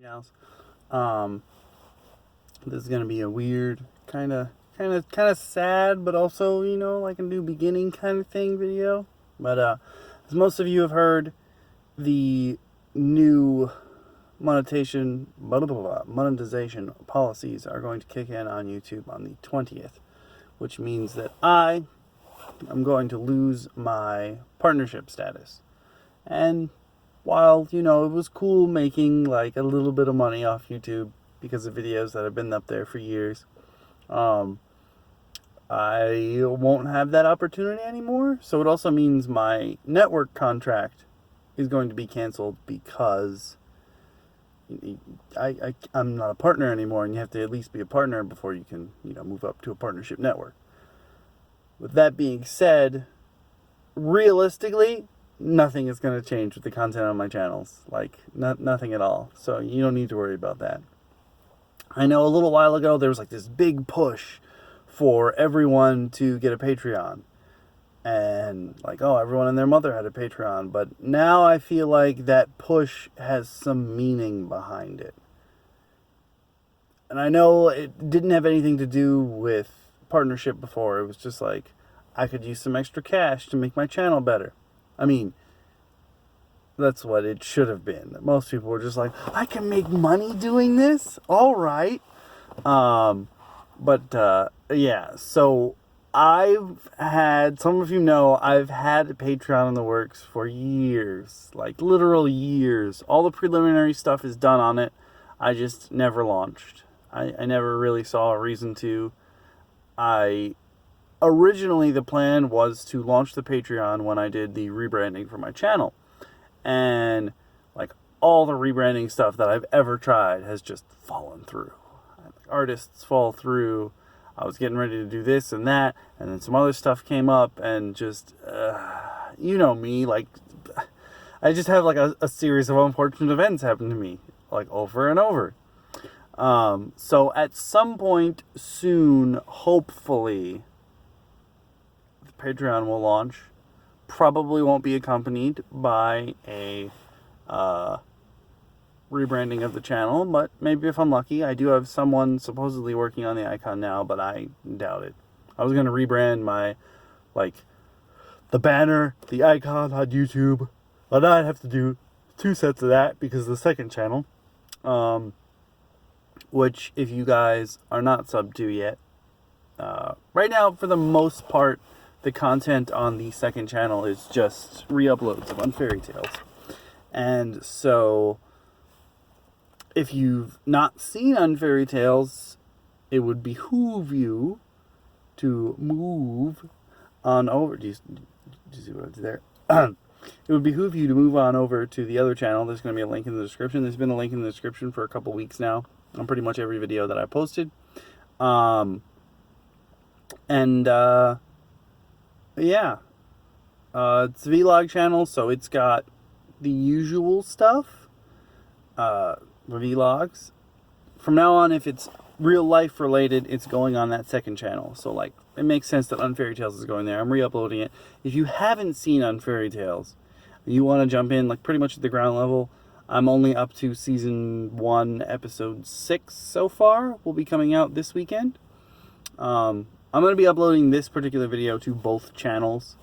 gals. Um, this is gonna be a weird, kind of sad, but also, like a new beginning kind of thing video. But as most of you have heard, the new monetization policies are going to kick in on YouTube on the 20th, which means that I'm going to lose my partnership status. And while, it was cool making like a little bit of money off YouTube because of videos that have been up there for years, I won't have that opportunity anymore. So it also means my network contract is going to be canceled because I'm not a partner anymore, and you have to at least be a partner before you can, move up to a partnership network. With that being said, realistically, nothing is going to change with the content on my channels. Like, nothing at all. So you don't need to worry about that. I know a little while ago there was like this big push for everyone to get a Patreon. And like, everyone and their mother had a Patreon. But now I feel like that push has some meaning behind it. And I know it didn't have anything to do with partnership before. It was just like, I could use some extra cash to make my channel better. I mean, that's what it should have been. Most people were just like, I can make money doing this? All right. Yeah, so I've had, some of you know, I've had a Patreon in the works for years, like literal years. All the preliminary stuff is done on it. I just never launched. I never really saw a reason to. Originally, the plan was to launch the Patreon when I did the rebranding for my channel. And like all the rebranding stuff that I've ever tried has just fallen through. Artists fall through. I was getting ready to do this and that, and then some other stuff came up, and just, you know me, like, I just have like a series of unfortunate events happen to me, like over and over. So at some point soon, hopefully, the Patreon will launch. Probably won't be accompanied by a rebranding of the channel, but maybe if I'm lucky. I do have someone supposedly working on the icon now, but I doubt it. I was going to rebrand my, the banner, the icon on YouTube, but I'd have to do 2 sets of that because of the second channel, which if you guys are not subbed to yet, right now, for the most part, the content on the second channel is just re-uploads of Unfairy Tales. And so, if you've not seen Unfairy Tales, it would behoove you to move on over. Do you see what it's there? It would behoove you to move on over to the other channel. There's going to be a link in the description. There's been a link in the description for a couple weeks now on pretty much every video that I posted. Yeah, it's a vlog channel, so it's got the usual stuff, vlogs. From now on, if it's real life related, it's going on that second channel. So like, it makes sense that Unfairy Tales is going there. I'm re-uploading it. If you haven't seen Unfairy Tales, you want to jump in like pretty much at the ground level, I'm only up to season 1, episode 6 so far. Will be coming out this weekend. I'm going to be uploading this particular video to both channels.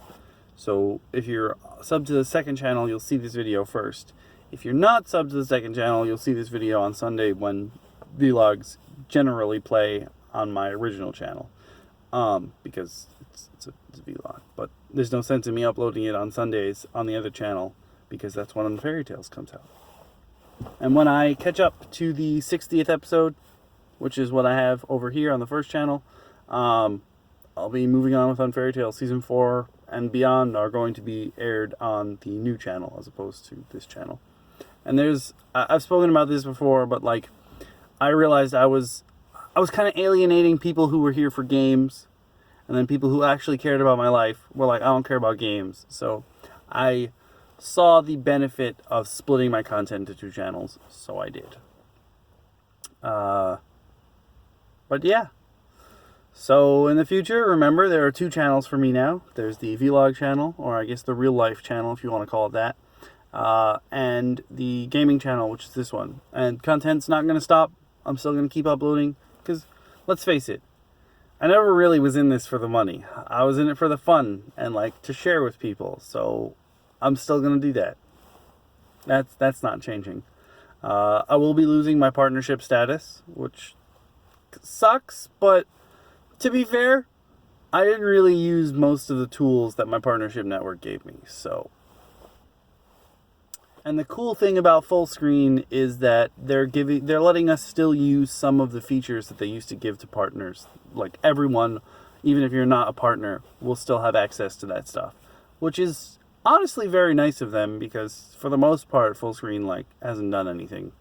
So if you're subbed to the second channel, you'll see this video first. If you're not subbed to the second channel, you'll see this video on Sunday when vlogs generally play on my original channel. Because it's a vlog. But there's no sense in me uploading it on Sundays on the other channel because that's when Unfairy Tales comes out. And when I catch up to the 60th episode, which is what I have over here on the first channel, I'll be moving on with Unfairy Tales. Season 4 and beyond are going to be aired on the new channel as opposed to this channel. And I've spoken about this before, but like, I realized I was kind of alienating people who were here for games, and then people who actually cared about my life were like, I don't care about games. So I saw the benefit of splitting my content into 2 channels, so I did. But yeah. So in the future, remember, there are 2 channels for me now. There's the vlog channel, or I guess the real life channel if you want to call it that. and the gaming channel, which is this one. And content's not going to stop. I'm still going to keep uploading because, let's face it, I never really was in this for the money. I was in it for the fun and like to share with people. So I'm still going to do that. That's not changing. I will be losing my partnership status, which sucks, but to be fair, I didn't really use most of the tools that my partnership network gave me. So, and the cool thing about full screen is that they're letting us still use some of the features that they used to give to partners. Like everyone, even if you're not a partner, will still have access to that stuff, which is honestly very nice of them, because for the most part, full screen like hasn't done anything.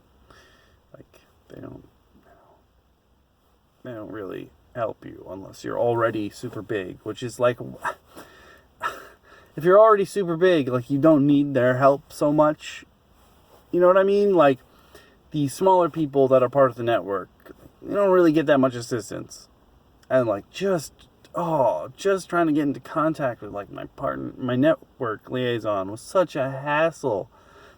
Like they don't really help you unless you're already super big, which is like, if you're already super big, like you don't need their help so much. You know what I mean? Like the smaller people that are part of the network, you don't really get that much assistance. And like just trying to get into contact with like my network liaison was such a hassle.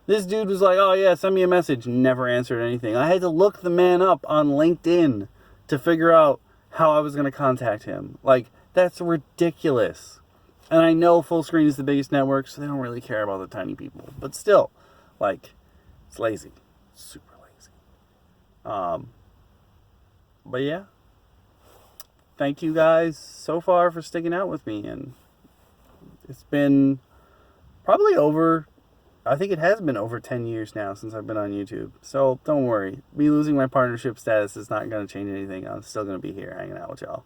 This dude was like, oh yeah, send me a message. Never answered anything. I had to look the man up on LinkedIn to figure out how I was going to contact him. Like, that's ridiculous. And I know full screen is the biggest network, so they don't really care about the tiny people. But still, like, it's lazy. Super lazy. But yeah. Thank you guys so far for sticking out with me. And it's been probably I think it has been over 10 years now since I've been on YouTube. So don't worry. Me losing my partnership status is not going to change anything. I'm still going to be here hanging out with y'all.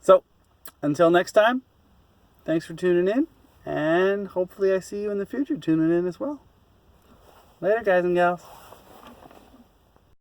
So until next time, thanks for tuning in. And hopefully I see you in the future tuning in as well. Later, guys and gals.